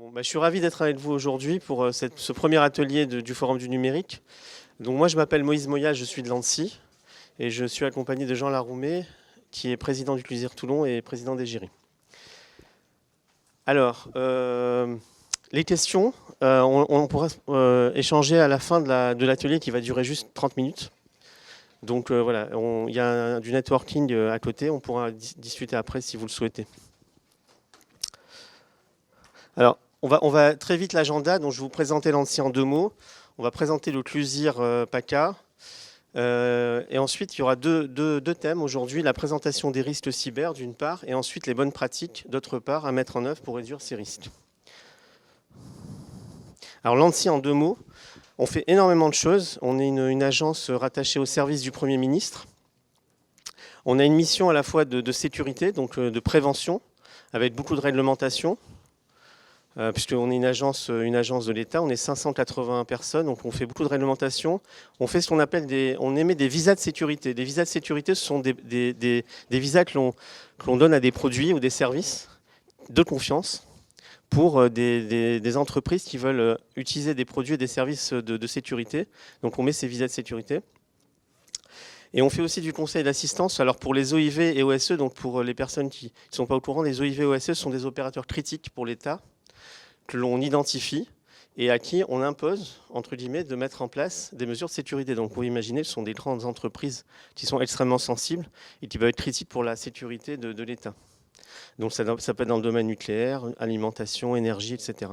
Bon, je suis ravi d'être avec vous aujourd'hui pour ce premier atelier du Forum du numérique. Donc moi je m'appelle Moïse Moya, je suis de l'ANSSI et je suis accompagné de Jean Laroumé qui est président du CLUSIR Toulon et président d'Egiri. Alors, les questions, on pourra échanger à la fin de l'atelier qui va durer juste 30 minutes. Donc voilà, il y a du networking à côté, on pourra discuter après si vous le souhaitez. Alors, on va très vite l'agenda, donc je vais vous présenter l'ANSSI en 2 mots. On va présenter le CLUSIR PACA. Et ensuite, il y aura deux thèmes aujourd'hui, la présentation des risques cyber d'une part, et ensuite les bonnes pratiques d'autre part à mettre en œuvre pour réduire ces risques. Alors l'ANSSI en 2 mots, on fait énormément de choses. On est une agence rattachée au service du Premier ministre. On a une mission à la fois de sécurité, donc de prévention, avec beaucoup de réglementation. Puisqu'on est une agence de l'État, on est 580 personnes, donc on fait beaucoup de réglementation. On fait ce qu'on appelle on émet des visas de sécurité. Des visas de sécurité, ce sont des visas que l'on donne à des produits ou des services de confiance pour des entreprises qui veulent utiliser des produits et des services de sécurité. Donc on met ces visas de sécurité. Et on fait aussi du conseil d'assistance. Alors pour les OIV et OSE, donc pour les personnes qui ne sont pas au courant, les OIV et OSE sont des opérateurs critiques pour l'État, que l'on identifie et à qui on impose, entre guillemets, de mettre en place des mesures de sécurité. Donc, vous imaginez, ce sont des grandes entreprises qui sont extrêmement sensibles et qui peuvent être critiques pour la sécurité de l'État. Donc, ça peut être dans le domaine nucléaire, alimentation, énergie, etc.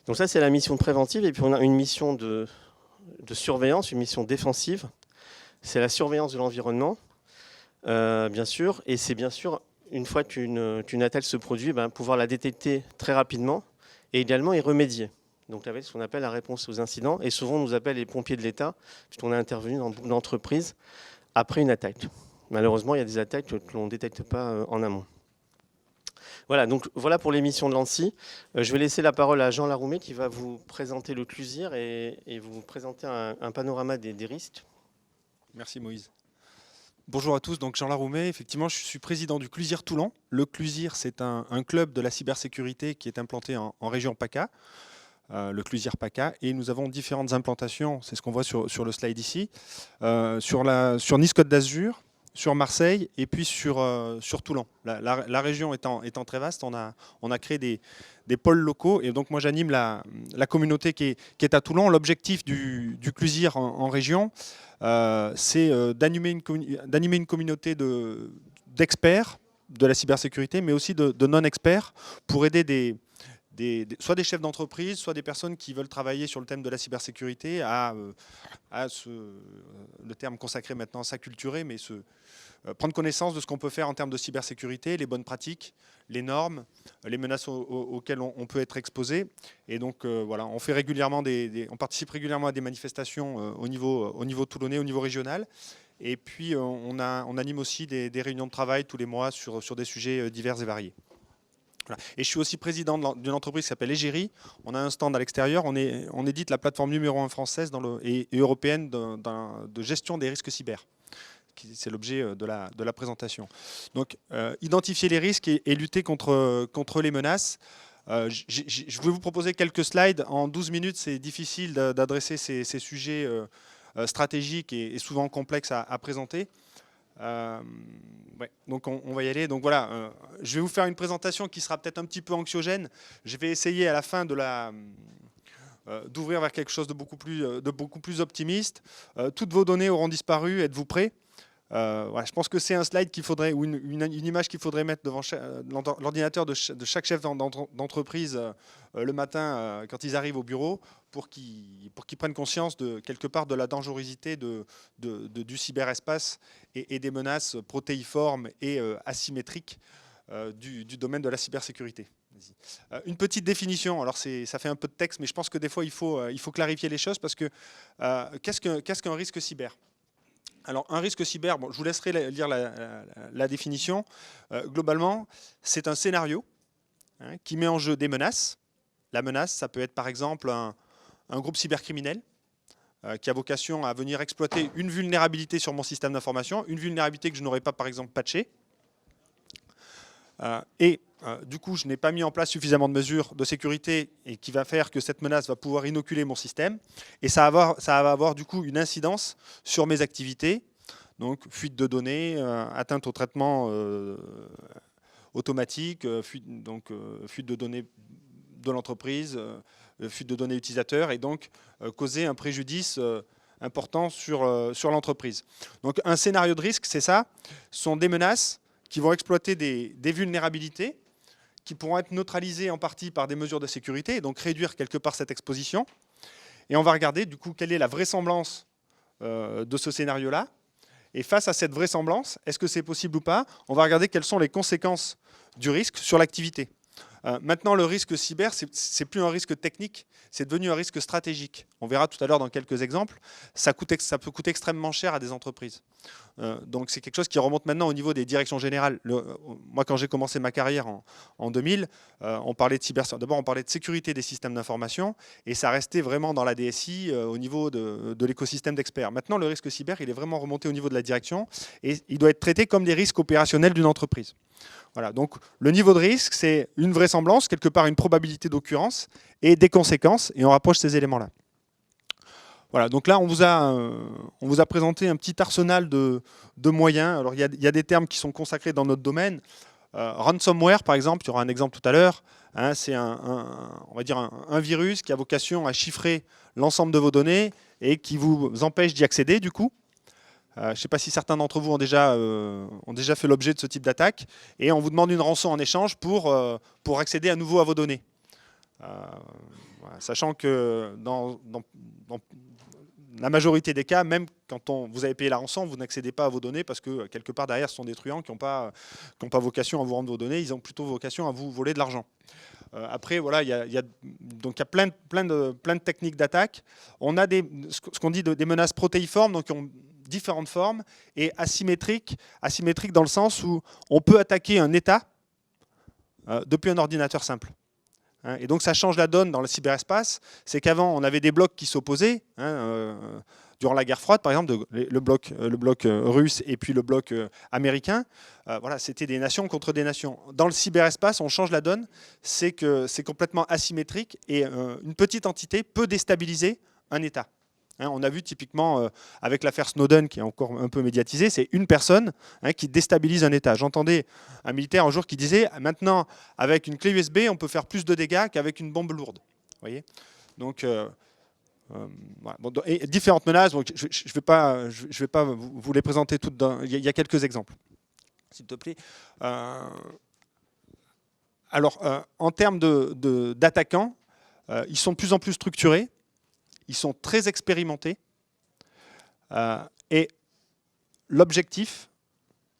Donc ça, c'est la mission préventive. Et puis, on a une mission de surveillance, une mission défensive. C'est la surveillance de l'environnement, bien sûr. Et c'est bien sûr, une fois qu'une attaque se produit, pouvoir la détecter très rapidement et également y remédier. Donc avec ce qu'on appelle la réponse aux incidents. Et souvent, on nous appelle les pompiers de l'État, puisqu'on est intervenu dans beaucoup d'entreprises après une attaque. Malheureusement, il y a des attaques que l'on ne détecte pas en amont. Voilà, donc voilà pour l'émission de l'ANSSI. Je vais laisser la parole à Jean Laroumé qui va vous présenter le CLUSIR et vous présenter un panorama des risques. Merci Moïse. Bonjour à tous, donc Jean Laroumé, effectivement je suis président du CLUSIR Toulon. Le CLUSIR c'est un club de la cybersécurité qui est implanté en région PACA, le CLUSIR PACA, et nous avons différentes implantations, c'est ce qu'on voit sur le slide ici, sur Nice-Côte d'Azur, sur Marseille et puis sur Toulon. La région étant très vaste, on a créé des pôles locaux et donc moi j'anime la communauté qui est à Toulon. L'objectif du CLUSIR en région, c'est d'animer une communauté d'experts de la cybersécurité, mais aussi de non-experts pour aider soit des chefs d'entreprise, soit des personnes qui veulent travailler sur le thème de la cybersécurité le terme consacré maintenant, s'acculturer, mais prendre connaissance de ce qu'on peut faire en termes de cybersécurité, les bonnes pratiques, les normes, les menaces auxquelles on peut être exposé. Et donc voilà, on participe régulièrement à des manifestations au niveau toulonnais, au niveau régional. Et puis on anime aussi des réunions de travail tous les mois sur des sujets divers et variés. Voilà. Et je suis aussi président d'une entreprise qui s'appelle Egiri. On a un stand à l'extérieur. On édite la plateforme numéro 1 française et européenne de gestion des risques cyber. C'est l'objet de la présentation. Donc, identifier les risques et lutter contre les menaces. Je vais vous proposer quelques slides. En 12 minutes, c'est difficile d'adresser ces sujets stratégiques et souvent complexes à présenter. Ouais, donc on va y aller. Donc voilà, je vais vous faire une présentation qui sera peut-être un petit peu anxiogène. Je vais essayer à la fin d'ouvrir vers quelque chose de beaucoup plus optimiste. Toutes vos données auront disparu. Êtes-vous prêts? Voilà, je pense que c'est un slide qu'il faudrait, ou une image qu'il faudrait mettre devant l'ordinateur de chaque chef d'entreprise le matin quand ils arrivent au bureau pour qu'ils prennent conscience quelque part de la dangerosité du cyberespace et des menaces protéiformes et asymétriques du domaine de la cybersécurité. Une petite définition, alors ça fait un peu de texte, mais je pense que des fois il faut clarifier les choses parce que qu'est-ce qu'un risque cyber ? Alors, un risque cyber, bon, je vous laisserai lire la définition. Globalement, c'est un scénario qui met en jeu des menaces. La menace, ça peut être par exemple un groupe cybercriminel qui a vocation à venir exploiter une vulnérabilité sur mon système d'information, une vulnérabilité que je n'aurais pas par exemple patchée. Et Du coup, je n'ai pas mis en place suffisamment de mesures de sécurité et qui va faire que cette menace va pouvoir inoculer mon système. Et ça va avoir du coup une incidence sur mes activités. Donc, fuite de données, atteinte au traitement automatique, fuite de données de l'entreprise, fuite de données utilisateurs, et donc causer un préjudice important sur l'entreprise. Donc, un scénario de risque, c'est ça. Ce sont des menaces qui vont exploiter des vulnérabilités qui pourront être neutralisées en partie par des mesures de sécurité et donc réduire quelque part cette exposition. Et on va regarder du coup quelle est la vraisemblance de ce scénario-là. Et face à cette vraisemblance, est-ce que c'est possible ou pas? On va regarder quelles sont les conséquences du risque sur l'activité. Maintenant, le risque cyber, c'est plus un risque technique, c'est devenu un risque stratégique. On verra tout à l'heure dans quelques exemples. Ça peut coûter extrêmement cher à des entreprises. Donc c'est quelque chose qui remonte maintenant au niveau des directions générales. Moi, quand j'ai commencé ma carrière en 2000, on parlait de d'abord on parlait de sécurité des systèmes d'information, et ça restait vraiment dans la DSI au niveau de l'écosystème d'experts. Maintenant, le risque cyber, il est vraiment remonté au niveau de la direction, et il doit être traité comme des risques opérationnels d'une entreprise. Voilà, donc le niveau de risque, c'est une vraisemblance, quelque part une probabilité d'occurrence, et des conséquences, et on rapproche ces éléments-là. Voilà, donc là, on vous a présenté un petit arsenal de moyens. Alors, il y a des termes qui sont consacrés dans notre domaine. Ransomware, par exemple, il y aura un exemple tout à l'heure. Hein, c'est on va dire un virus qui a vocation à chiffrer l'ensemble de vos données et qui vous empêche d'y accéder, du coup. Je ne sais pas si certains d'entre vous ont déjà fait l'objet de ce type d'attaque. Et on vous demande une rançon en échange pour accéder à nouveau à vos données. Voilà, sachant que dans la majorité des cas, même quand vous avez payé la rançon, vous n'accédez pas à vos données parce que quelque part derrière, ce sont des truands qui n'ont pas vocation à vous rendre vos données, ils ont plutôt vocation à vous voler de l'argent. Après, voilà, il y a plein de techniques d'attaque. On a ce qu'on dit des menaces protéiformes, donc qui ont différentes formes, et asymétriques dans le sens où on peut attaquer un État depuis un ordinateur simple. Et donc ça change la donne dans le cyberespace. C'est qu'avant, on avait des blocs qui s'opposaient. Durant la guerre froide, par exemple, le bloc russe et puis le bloc américain, voilà, c'était des nations contre des nations. Dans le cyberespace, on change la donne. C'est que c'est complètement asymétrique et une petite entité peut déstabiliser un État. On a vu typiquement avec l'affaire Snowden, qui est encore un peu médiatisée, c'est une personne qui déstabilise un État. J'entendais un militaire un jour qui disait « Maintenant, avec une clé USB, on peut faire plus de dégâts qu'avec une bombe lourde. » Vous voyez ? Donc, voilà. Bon, et différentes menaces, donc je ne vais pas vous les présenter toutes. Il y a quelques exemples, s'il te plaît. Alors, en termes d'attaquants, ils sont de plus en plus structurés. Ils sont très expérimentés et l'objectif,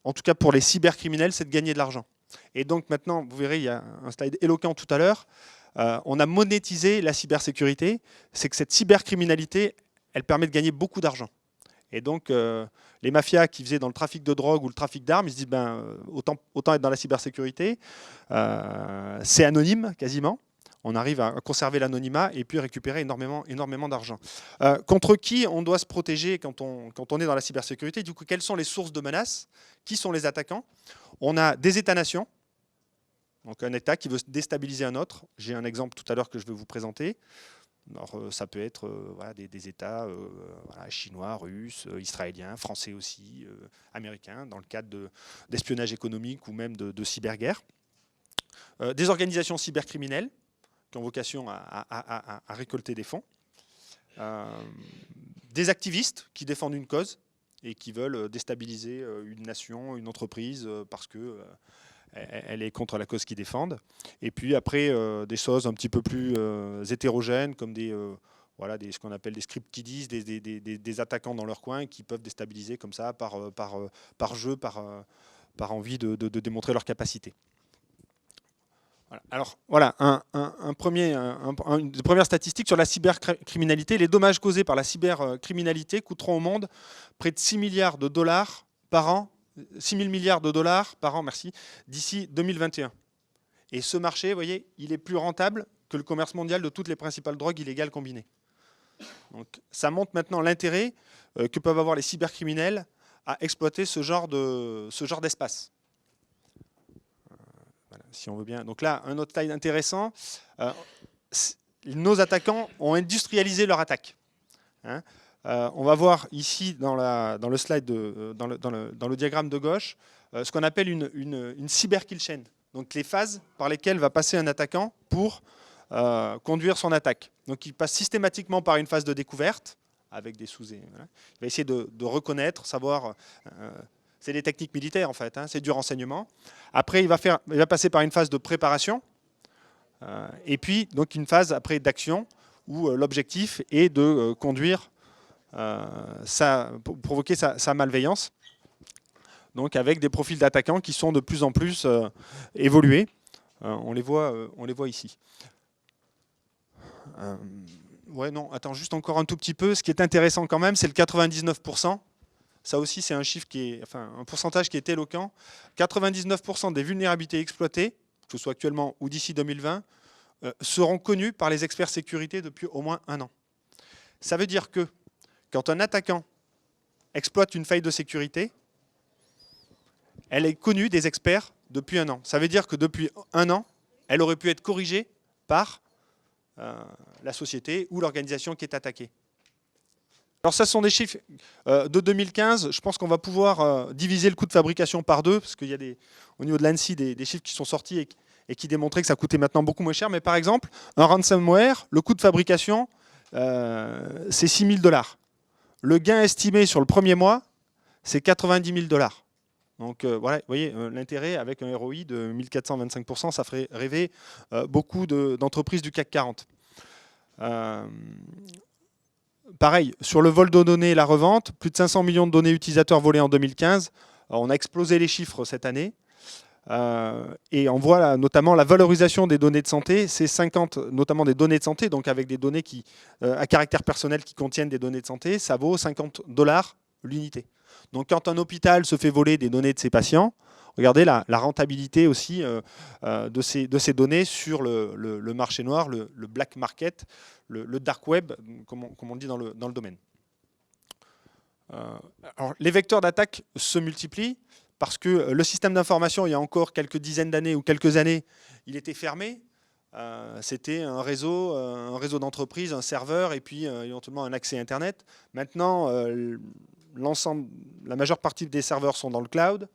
en tout cas pour les cybercriminels, c'est de gagner de l'argent. Et donc maintenant, vous verrez, il y a un slide éloquent tout à l'heure, on a monétisé la cybersécurité, c'est que cette cybercriminalité, elle permet de gagner beaucoup d'argent. Et donc les mafias qui faisaient dans le trafic de drogue ou le trafic d'armes, ils se disent autant être dans la cybersécurité, c'est anonyme quasiment. On arrive à conserver l'anonymat et puis récupérer énormément d'argent. Contre qui on doit se protéger quand on est dans la cybersécurité? Du coup, quelles sont les sources de menaces? Qui sont les attaquants? On a des États-nations, donc un État qui veut déstabiliser un autre. J'ai un exemple tout à l'heure que je vais vous présenter. Alors, ça peut être voilà, des États voilà, chinois, russes, israéliens, français aussi, américains, dans le cadre d'espionnage économique ou même de cyberguerre. Des organisations cybercriminelles qui ont vocation à récolter des fonds, des activistes qui défendent une cause et qui veulent déstabiliser une nation, une entreprise, parce qu'elle est contre la cause qu'ils défendent. Et puis après, des choses un petit peu plus hétérogènes, comme voilà, ce qu'on appelle des script kiddies, des attaquants dans leur coin qui peuvent déstabiliser comme ça par jeu, par envie de démontrer leur capacité. Voilà. Alors voilà, une première statistique sur la cybercriminalité. Les dommages causés par la cybercriminalité coûteront au monde près de 6 milliards de dollars par an, 6 000 milliards de dollars par an, merci, d'ici 2021. Et ce marché, vous voyez, il est plus rentable que le commerce mondial de toutes les principales drogues illégales combinées. Donc ça montre maintenant l'intérêt que peuvent avoir les cybercriminels à exploiter ce genre d'espace. voilà, si on veut bien. Donc là, un autre slide intéressant. Nos attaquants ont industrialisé leur attaque. Hein. On va voir ici dans le slide, dans le diagramme de gauche, ce qu'on appelle une cyber kill chain. Donc les phases par lesquelles va passer un attaquant pour conduire son attaque. Donc il passe systématiquement par une phase de découverte, avec des voilà. Il va essayer de reconnaître, savoir... c'est des techniques militaires en fait, hein, c'est du renseignement. Après, il va passer par une phase de préparation, et puis donc une phase après d'action, où l'objectif est de conduire, provoquer sa malveillance. Donc avec des profils d'attaquants qui sont de plus en plus évolués. On les voit ici. Ouais, non, attends, juste encore un tout petit peu. Ce qui est intéressant quand même, c'est le 99%. Ça aussi, c'est un chiffre un pourcentage qui est éloquent. 99% des vulnérabilités exploitées, que ce soit actuellement ou d'ici 2020, seront connues par les experts sécurité depuis au moins 1 an. Ça veut dire que quand un attaquant exploite une faille de sécurité, elle est connue des experts depuis 1 an. Ça veut dire que depuis 1 an, elle aurait pu être corrigée par la société ou l'organisation qui est attaquée. Alors ça, ce sont des chiffres de 2015. Je pense qu'on va pouvoir diviser le coût de fabrication par 2, parce qu'il y a au niveau de l'ANSSI des chiffres qui sont sortis et qui démontraient que ça coûtait maintenant beaucoup moins cher. Mais par exemple, un ransomware, le coût de fabrication, c'est 6 000 $. Le gain estimé sur le premier mois, c'est 90 000 $. Donc voilà, vous voyez, l'intérêt avec un ROI de 1425%, ça ferait rêver beaucoup d'entreprises du CAC 40. Pareil, sur le vol de données et la revente, plus de 500 millions de données utilisateurs volées en 2015. Alors, on a explosé les chiffres cette année. Et on voit là, notamment la valorisation des données de santé, c'est 50, notamment des données de santé, donc avec des données à caractère personnel qui contiennent des données de santé, ça vaut 50 $ l'unité. Donc quand un hôpital se fait voler des données de ses patients, regardez la rentabilité aussi de ces données sur le marché noir, le black market, le dark web, comme on dit dans le domaine. Alors, les vecteurs d'attaque se multiplient parce que le système d'information, il y a encore quelques dizaines d'années ou quelques années, il était fermé. C'était un réseau d'entreprise, un serveur et puis éventuellement un accès Internet. Maintenant, la majeure partie des serveurs sont dans le cloud.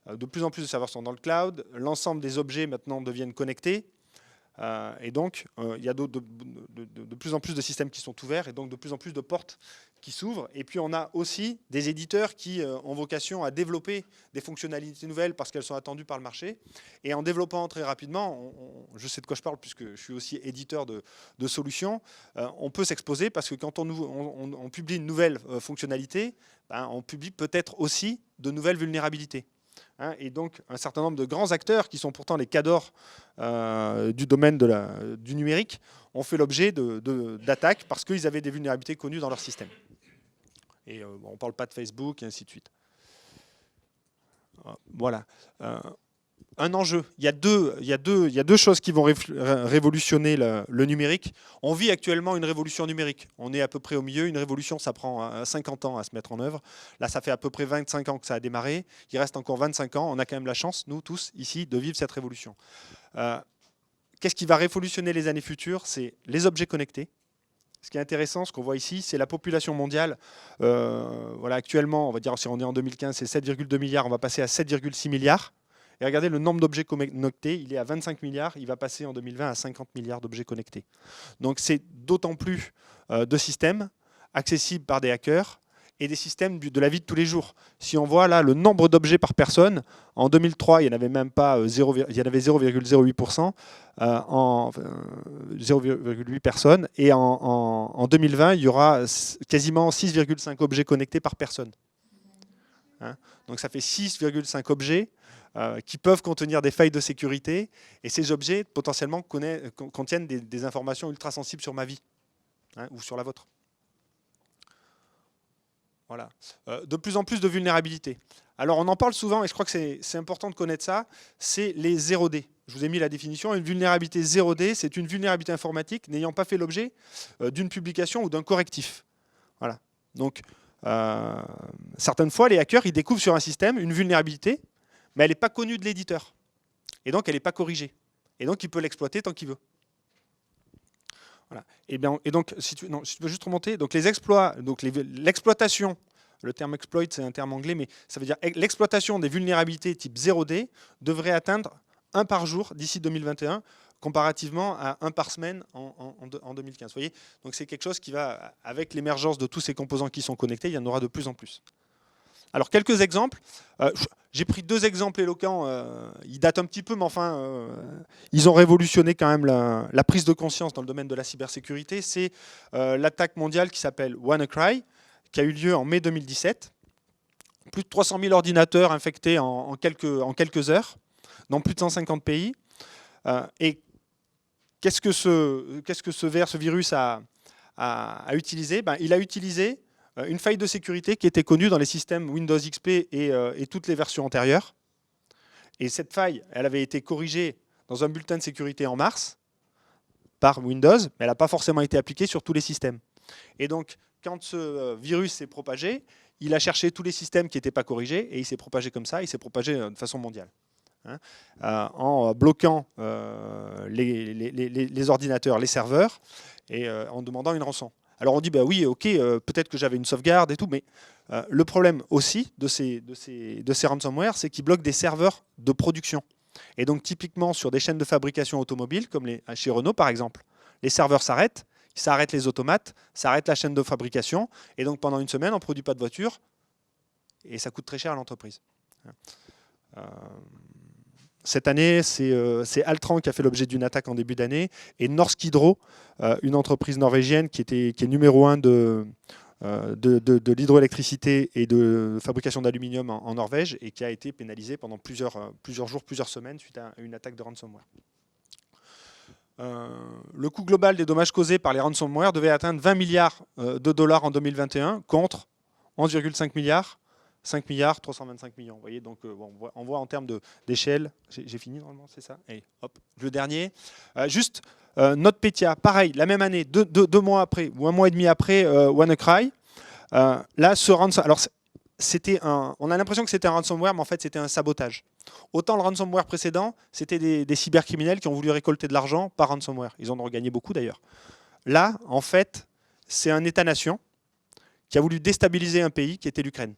De plus en plus de serveurs sont dans le cloud. L'ensemble des objets maintenant deviennent connectés. Et donc, il y a de plus en plus de systèmes qui sont ouverts et donc de plus en plus de portes qui s'ouvrent. Et puis, on a aussi des éditeurs qui ont vocation à développer des fonctionnalités nouvelles parce qu'elles sont attendues par le marché. Et en développant très rapidement, je sais de quoi je parle puisque je suis aussi éditeur de solutions, on peut s'exposer parce que quand on publie une nouvelle fonctionnalité, on publie peut-être aussi de nouvelles vulnérabilités. Et donc, un certain nombre de grands acteurs qui sont pourtant les cadors du domaine du numérique ont fait l'objet d'attaques parce qu'ils avaient des vulnérabilités connues dans leur système. Et on ne parle pas de Facebook et ainsi de suite. Voilà. Un enjeu. Il y a deux choses qui vont révolutionner le numérique. On vit actuellement une révolution numérique. On est à peu près au milieu. Une révolution, ça prend 50 ans à se mettre en œuvre. Là, ça fait à peu près 25 ans que ça a démarré. Il reste encore 25 ans. On a quand même la chance, nous tous, ici, de vivre cette révolution. Qu'est-ce qui va révolutionner les années futures? C'est les objets connectés. Ce qui est intéressant, ce qu'on voit ici, c'est la population mondiale. Voilà, actuellement, on va dire, si on est en 2015, c'est 7,2 milliards. On va passer à 7,6 milliards. Et regardez, le nombre d'objets connectés, il est à 25 milliards, il va passer en 2020 à 50 milliards d'objets connectés. Donc c'est d'autant plus de systèmes accessibles par des hackers et des systèmes de la vie de tous les jours. Si on voit là le nombre d'objets par personne, en 2003, il n'y en avait même pas il y en avait 0,08%, 0,8 personnes, et en 2020, il y aura quasiment 6,5 objets connectés par personne. Hein, donc ça fait 6,5 objets qui peuvent contenir des failles de sécurité, et ces objets potentiellement contiennent des informations ultra sensibles sur ma vie, hein, ou sur la vôtre. Voilà. De plus en plus de vulnérabilités. Alors on en parle souvent, et je crois que c'est important de connaître ça, c'est les 0D. Je vous ai mis la définition. Une vulnérabilité 0D, c'est une vulnérabilité informatique n'ayant pas fait l'objet d'une publication ou d'un correctif. Voilà. Donc, certaines fois, les hackers, ils découvrent sur un système une vulnérabilité, mais elle n'est pas connue de l'éditeur. Et donc, elle n'est pas corrigée. Et donc, il peut l'exploiter tant qu'il veut. Voilà. Et donc, si tu veux juste remonter, donc les exploits, donc l'exploitation, le terme exploit, c'est un terme anglais, mais ça veut dire l'exploitation des vulnérabilités type 0D devrait atteindre 1 par jour d'ici 2021, comparativement à 1 par semaine en 2015. Vous voyez, donc c'est quelque chose qui va, avec l'émergence de tous ces composants qui sont connectés, il y en aura de plus en plus. Alors, quelques exemples. J'ai pris 2 exemples éloquents. Ils datent un petit peu, mais enfin, ils ont révolutionné quand même la prise de conscience dans le domaine de la cybersécurité. C'est l'attaque mondiale qui s'appelle WannaCry, qui a eu lieu en mai 2017. Plus de 300 000 ordinateurs infectés en quelques heures, dans plus de 150 pays. Et qu'est-ce que ce virus a utilisé? Il a utilisé une faille de sécurité qui était connue dans les systèmes Windows XP et toutes les versions antérieures. Et cette faille, elle avait été corrigée dans un bulletin de sécurité en mars par Windows, mais elle n'a pas forcément été appliquée sur tous les systèmes. Et donc, quand ce virus s'est propagé, il a cherché tous les systèmes qui n'étaient pas corrigés et il s'est propagé comme ça, il s'est propagé de façon mondiale. En bloquant les ordinateurs, les serveurs, et en demandant une rançon. Alors on dit, bah oui, ok, peut-être que j'avais une sauvegarde et tout, mais le problème aussi de ces ransomware, c'est qu'ils bloquent des serveurs de production. Et donc typiquement sur des chaînes de fabrication automobile, comme chez Renault par exemple, les serveurs s'arrêtent, ça arrête les automates, ça arrête la chaîne de fabrication, et donc pendant une semaine, on ne produit pas de voiture, et ça coûte très cher à l'entreprise. Cette année, c'est Altran qui a fait l'objet d'une attaque en début d'année, et Norsk Hydro, une entreprise norvégienne qui est numéro 1 de l'hydroélectricité et de fabrication d'aluminium en Norvège, et qui a été pénalisée pendant plusieurs jours, plusieurs semaines suite à une attaque de ransomware. Le coût global des dommages causés par les ransomware devait atteindre 20 milliards de dollars en 2021 contre 11,5 milliards, 5 milliards, 325 millions. Vous voyez, donc on voit en termes d'échelle. J'ai fini normalement, c'est ça. Et hop, le dernier. Juste, NotPetya, pareil, la même année, deux mois après, ou 1 mois et demi après WannaCry. Là, ce ransomware. Alors, on a l'impression que c'était un ransomware, mais en fait, c'était un sabotage. Autant le ransomware précédent, c'était des cybercriminels qui ont voulu récolter de l'argent par ransomware. Ils en ont gagné beaucoup d'ailleurs. Là, en fait, c'est un État-nation qui a voulu déstabiliser un pays qui était l'Ukraine.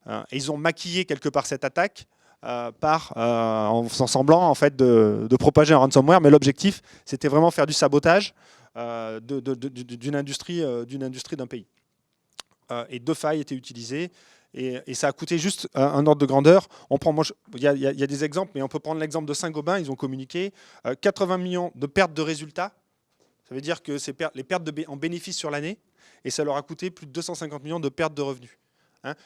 Et ils ont maquillé quelque part cette attaque en faisant semblant en fait, de propager un ransomware, mais l'objectif, c'était vraiment faire du sabotage d'une industrie d'un pays. Et 2 failles étaient utilisées. Et ça a coûté juste un ordre de grandeur. Il y a des exemples, mais on peut prendre l'exemple de Saint-Gobain. Ils ont communiqué 80 millions de pertes de résultats. Ça veut dire que les pertes en bénéfices sur l'année, et ça leur a coûté plus de 250 millions de pertes de revenus.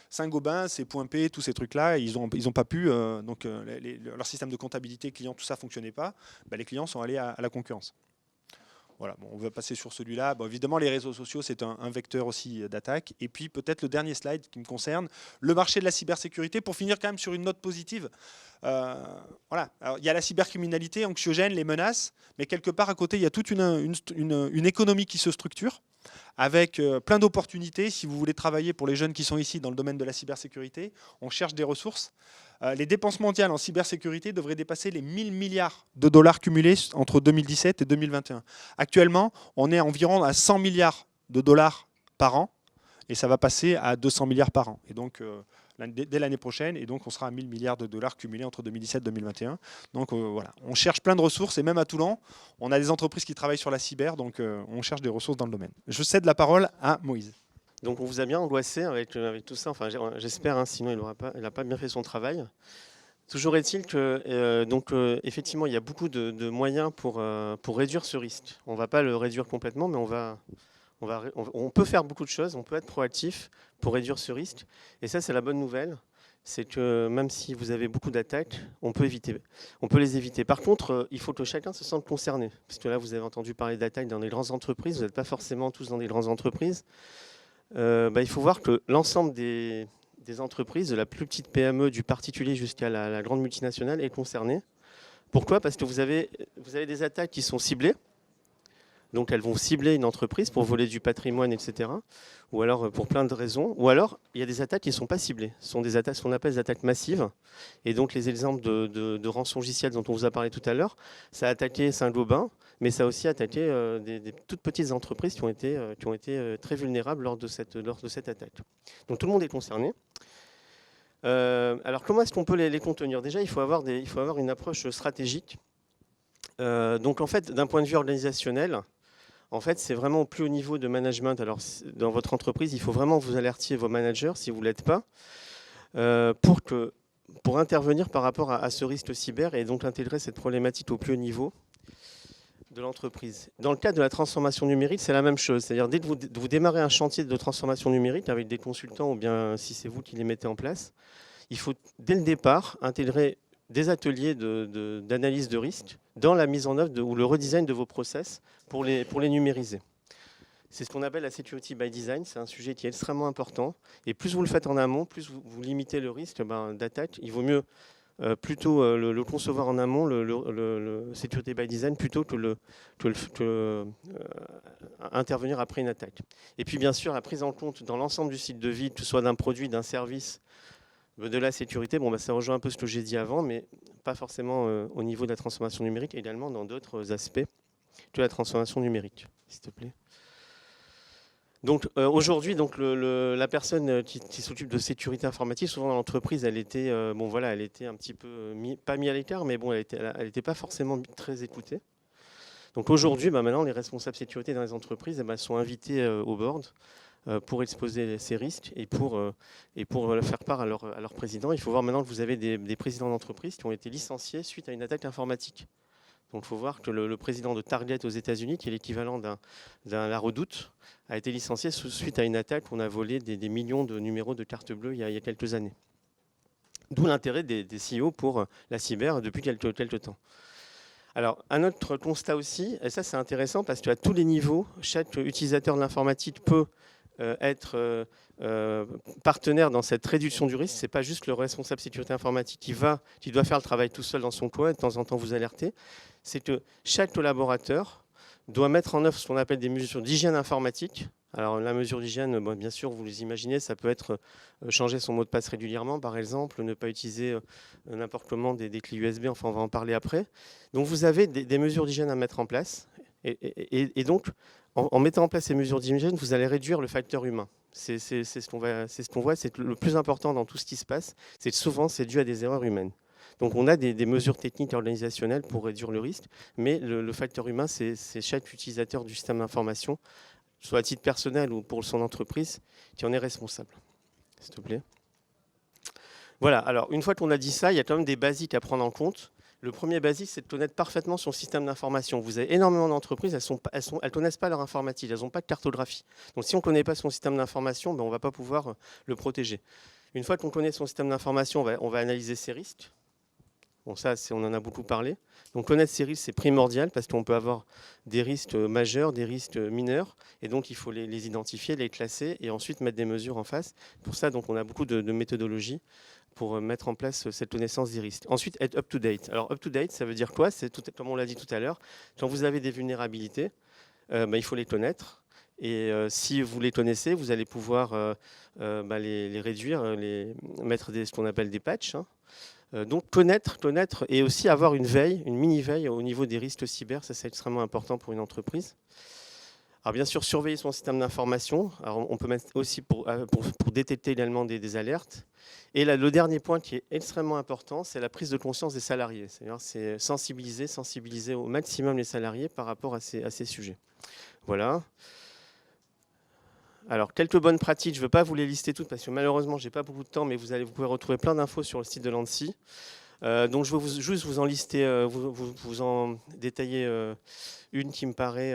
Saint-Gobain, c'est Point P, tous ces trucs-là, ils ont pas pu, leur système de comptabilité client, tout ça ne fonctionnait pas. Les clients sont allés à la concurrence. Voilà, bon, on va passer sur celui-là. Bon, évidemment, les réseaux sociaux, c'est un vecteur aussi d'attaque. Et puis, peut-être le dernier slide qui me concerne, le marché de la cybersécurité. Pour finir quand même sur une note positive, voilà. Alors, il y a la cybercriminalité anxiogène, les menaces, mais quelque part à côté, il y a toute une économie qui se structure avec plein d'opportunités. Si vous voulez travailler pour les jeunes qui sont ici dans le domaine de la cybersécurité, on cherche des ressources. Les dépenses mondiales en cybersécurité devraient dépasser les 1 000 milliards de dollars cumulés entre 2017 et 2021. Actuellement, on est environ à 100 milliards de dollars par an, et ça va passer à 200 milliards par an. Et donc, dès l'année prochaine, et donc on sera à 1 000 milliards de dollars cumulés entre 2017 et 2021. Donc voilà, on cherche plein de ressources, et même à Toulon, on a des entreprises qui travaillent sur la cyber, donc on cherche des ressources dans le domaine. Je cède la parole à Moïse. Donc on vous a bien angoissé avec tout ça, enfin j'espère, hein, sinon il n'a pas bien fait son travail. Toujours est-il que effectivement il y a beaucoup de moyens pour réduire ce risque. On ne va pas le réduire complètement, mais on peut faire beaucoup de choses, on peut être proactif pour réduire ce risque. Et ça c'est la bonne nouvelle, c'est que même si vous avez beaucoup d'attaques, on peut les éviter. Par contre, il faut que chacun se sente concerné, parce que là vous avez entendu parler d'attaques dans des grandes entreprises, vous n'êtes pas forcément tous dans des grandes entreprises. Il faut voir que l'ensemble des entreprises, de la plus petite PME, du particulier jusqu'à la grande multinationale, est concerné. Pourquoi ? Parce que vous avez des attaques qui sont ciblées. Donc elles vont cibler une entreprise pour voler du patrimoine, etc. Ou alors pour plein de raisons. Ou alors il y a des attaques qui ne sont pas ciblées. Ce sont des attaques, ce qu'on appelle des attaques massives. Et donc les exemples de rançongiciels dont on vous a parlé tout à l'heure, ça a attaqué Saint-Gobain, mais ça a aussi attaqué des toutes petites entreprises qui ont été très vulnérables lors de cette attaque. Donc tout le monde est concerné. Alors comment est-ce qu'on peut les contenir? Déjà, il faut avoir une approche stratégique. Donc en fait, d'un point de vue organisationnel, en fait, c'est vraiment au plus haut niveau de management. Alors dans votre entreprise, il faut vraiment que vous alertiez vos managers si vous ne l'êtes pas, pour intervenir par rapport à ce risque cyber et donc intégrer cette problématique au plus haut niveau de l'entreprise. Dans le cadre de la transformation numérique, c'est la même chose. C'est-à-dire dès que vous démarrez un chantier de transformation numérique avec des consultants ou bien si c'est vous qui les mettez en place, il faut dès le départ intégrer des ateliers d'analyse de risque dans la mise en œuvre ou le redesign de vos process pour les numériser. C'est ce qu'on appelle la security by design. C'est un sujet qui est extrêmement important. Et plus vous le faites en amont, plus vous limitez le risque d'attaque. Il vaut mieux plutôt le concevoir en amont, le security by design, plutôt que intervenir après une attaque. Et puis bien sûr, la prise en compte dans l'ensemble du cycle de vie, que ce soit d'un produit, d'un service, de la sécurité, ça rejoint un peu ce que j'ai dit avant, mais pas forcément au niveau de la transformation numérique, également dans d'autres aspects de la transformation numérique, s'il te plaît. Donc aujourd'hui, la personne qui s'occupe de sécurité informatique, souvent dans l'entreprise, elle était un petit peu pas mise à l'écart, mais bon, elle n'était pas forcément très écoutée. Donc aujourd'hui, maintenant, les responsables sécurité dans les entreprises sont invités au board pour exposer ces risques et pour faire part à leur président. Il faut voir maintenant que vous avez des présidents d'entreprise qui ont été licenciés suite à une attaque informatique. Donc il faut voir que le président de Target aux États-Unis, qui est l'équivalent d'un La Redoute, a été licencié suite à une attaque. On a volé des millions de numéros de carte bleue il y a quelques années. D'où l'intérêt des CEO pour la cyber depuis quelques temps. Alors, un autre constat aussi, et ça c'est intéressant parce qu'à tous les niveaux, chaque utilisateur de l'informatique peut être partenaire dans cette réduction du risque. Ce n'est pas juste le responsable sécurité informatique qui doit faire le travail tout seul dans son coin et de temps en temps vous alerter. C'est que chaque collaborateur doit mettre en œuvre ce qu'on appelle des mesures d'hygiène informatique. Alors la mesure d'hygiène, bien sûr, vous les imaginez, ça peut être changer son mot de passe régulièrement, par exemple, ne pas utiliser n'importe comment des clés USB, enfin on va en parler après. Donc vous avez des mesures d'hygiène à mettre en place. Et donc, en mettant en place ces mesures d'hygiène, vous allez réduire le facteur humain. C'est ce qu'on voit, c'est que le plus important dans tout ce qui se passe, c'est que souvent c'est dû à des erreurs humaines. Donc on a des mesures techniques et organisationnelles pour réduire le risque, mais le facteur humain, c'est chaque utilisateur du système d'information, soit à titre personnel ou pour son entreprise, qui en est responsable. S'il te plaît. Voilà, alors une fois qu'on a dit ça, il y a quand même des basiques à prendre en compte. Le premier basique, c'est de connaître parfaitement son système d'information. Vous avez énormément d'entreprises, elles ne connaissent pas leur informatique, elles n'ont pas de cartographie. Donc si on ne connaît pas son système d'information, on ne va pas pouvoir le protéger. Une fois qu'on connaît son système d'information, on va analyser ses risques. Bon, ça, on en a beaucoup parlé. Donc connaître ces risques, c'est primordial parce qu'on peut avoir des risques majeurs, des risques mineurs. Et donc, il faut les identifier, les classer et ensuite mettre des mesures en face. Pour ça, donc, on a beaucoup de méthodologies pour mettre en place cette connaissance des risques. Ensuite, être up-to-date. Alors, up-to-date, ça veut dire quoi? C'est comme on l'a dit tout à l'heure, quand vous avez des vulnérabilités, il faut les connaître. Et si vous les connaissez, vous allez pouvoir les réduire, mettre ce qu'on appelle des patchs. Donc connaître et aussi avoir une veille, une mini-veille au niveau des risques cyber, ça c'est extrêmement important pour une entreprise. Alors bien sûr, surveiller son système d'information. Alors on peut mettre aussi pour détecter également des alertes. Et là, le dernier point qui est extrêmement important, c'est la prise de conscience des salariés. C'est sensibiliser au maximum les salariés par rapport à ces sujets. Voilà. Alors, quelques bonnes pratiques, je ne veux pas vous les lister toutes parce que malheureusement, je n'ai pas beaucoup de temps, mais vous pouvez retrouver plein d'infos sur le site de l'ANSSI. Donc, je vais juste vous en lister, vous en détailler une qui me paraît...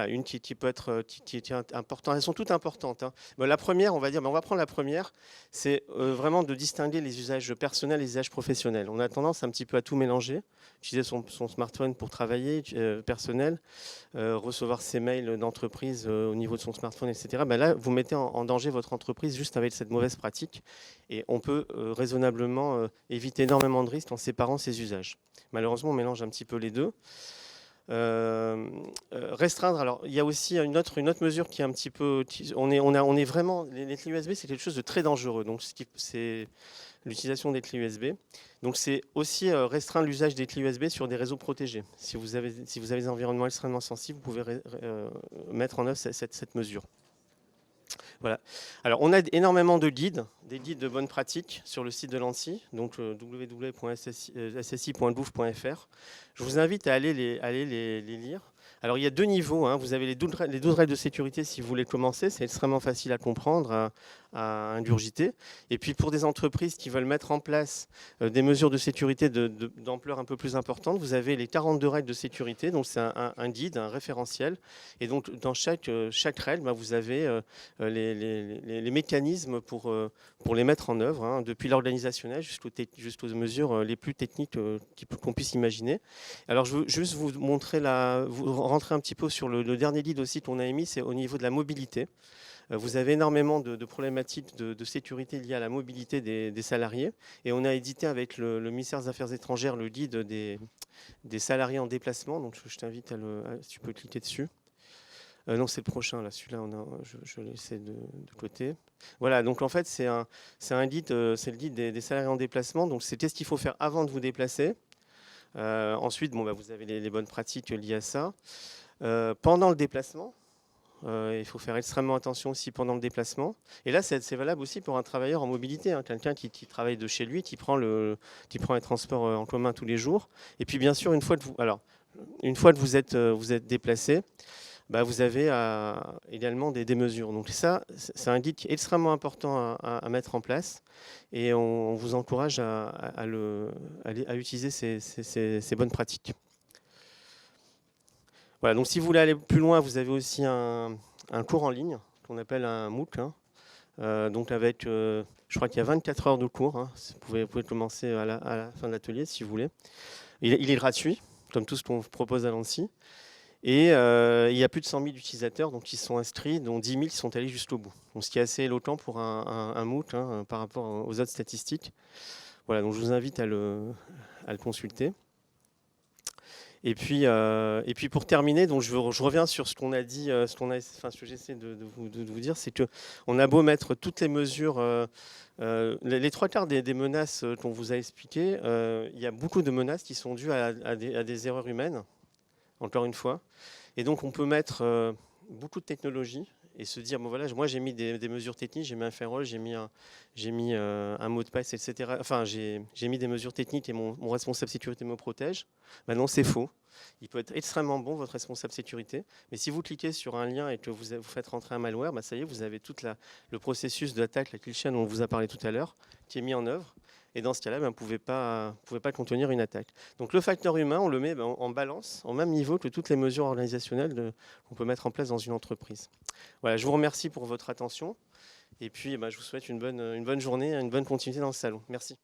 une qui peut être qui est importante. Elles sont toutes importantes. Hein. La première, on va prendre la première, c'est vraiment de distinguer les usages personnels et les usages professionnels. On a tendance un petit peu à tout mélanger, utiliser son smartphone pour travailler, personnel, recevoir ses mails d'entreprise au niveau de son smartphone, etc. Là, vous mettez en danger votre entreprise juste avec cette mauvaise pratique et on peut raisonnablement éviter énormément de risques en séparant ces usages. Malheureusement, on mélange un petit peu les deux. Restreindre, alors il y a aussi une autre mesure qui est un petit peu, on est vraiment, les clés USB c'est quelque chose de très dangereux, donc c'est l'utilisation des clés USB. Donc c'est aussi restreindre l'usage des clés USB sur des réseaux protégés. Si vous avez des environnements extrêmement sensibles, vous pouvez mettre en œuvre cette mesure. Voilà. Alors, on a énormément de guides, des guides de bonnes pratiques sur le site de l'ANSSI, donc www.ssi.gouv.fr. Je vous invite à aller les lire. Alors, il y a 2 niveaux, hein. Vous avez les 12 règles de sécurité si vous voulez commencer. C'est extrêmement facile à comprendre, à ingurgiter. Et puis, pour des entreprises qui veulent mettre en place des mesures de sécurité d'ampleur un peu plus importante, vous avez les 42 règles de sécurité. Donc, c'est un guide, un référentiel. Et donc, dans chaque règle, vous avez les mécanismes pour les mettre en œuvre, hein, depuis l'organisationnel jusqu'aux mesures les plus techniques qu'on puisse imaginer. Alors, je veux juste vous montrer, vous rentrer un petit peu sur le dernier guide aussi qu'on a émis, c'est au niveau de la mobilité. Vous avez énormément de problématiques de sécurité liées à la mobilité des salariés. Et on a édité avec le ministère des Affaires étrangères le guide des salariés en déplacement. Donc, je t'invite si tu peux cliquer dessus. Non, c'est le prochain, là. Celui-là, je l'ai laissé de côté. Voilà, donc en fait, c'est un guide, c'est le guide des salariés en déplacement. Donc, c'est qu'est-ce qu'il faut faire avant de vous déplacer. Ensuite, vous avez les bonnes pratiques liées à ça. Pendant le déplacement, il faut faire extrêmement attention aussi pendant le déplacement. Et là, c'est valable aussi pour un travailleur en mobilité, hein, quelqu'un qui travaille de chez lui, qui prend les transports en commun tous les jours. Et puis, bien sûr, une fois que vous êtes déplacé, vous avez également des mesures. Donc ça, c'est un guide qui est extrêmement important à mettre en place et on vous encourage à utiliser ces bonnes pratiques. Voilà, donc si vous voulez aller plus loin, vous avez aussi un cours en ligne qu'on appelle un MOOC. Hein. Donc avec, je crois qu'il y a 24 heures de cours. Hein. Vous pouvez commencer à la fin de l'atelier si vous voulez. Il est gratuit, comme tout ce qu'on propose à l'ANSSI. Et il y a plus de 100 000 utilisateurs donc, qui sont inscrits, dont 10 000 qui sont allés jusqu'au bout. Donc, ce qui est assez éloquent pour un MOOC, hein, par rapport aux autres statistiques. Voilà, donc je vous invite à le consulter. Et puis pour terminer, donc je reviens sur ce qu'on a dit, ce que j'essaie de vous dire, c'est qu'on a beau mettre toutes les mesures, les 3/4 des menaces qu'on vous a expliquées, il y a beaucoup de menaces qui sont dues à des erreurs humaines. Encore une fois. Et donc, on peut mettre beaucoup de technologies et se dire, voilà, moi, j'ai mis des mesures techniques, j'ai mis un firewall, j'ai mis un mot de passe, etc. Enfin, j'ai mis des mesures techniques et mon responsable sécurité me protège. Maintenant, c'est faux. Il peut être extrêmement bon, votre responsable sécurité. Mais si vous cliquez sur un lien et que vous faites rentrer un malware, ça y est, vous avez tout le processus d'attaque, la kill chain dont on vous a parlé tout à l'heure, qui est mis en œuvre. Et dans ce cas-là, vous ne pouvez pas contenir une attaque. Donc le facteur humain, on le met en balance, au même niveau que toutes les mesures organisationnelles qu'on peut mettre en place dans une entreprise. Voilà, je vous remercie pour votre attention. Et puis, je vous souhaite une bonne journée, une bonne continuité dans le salon. Merci.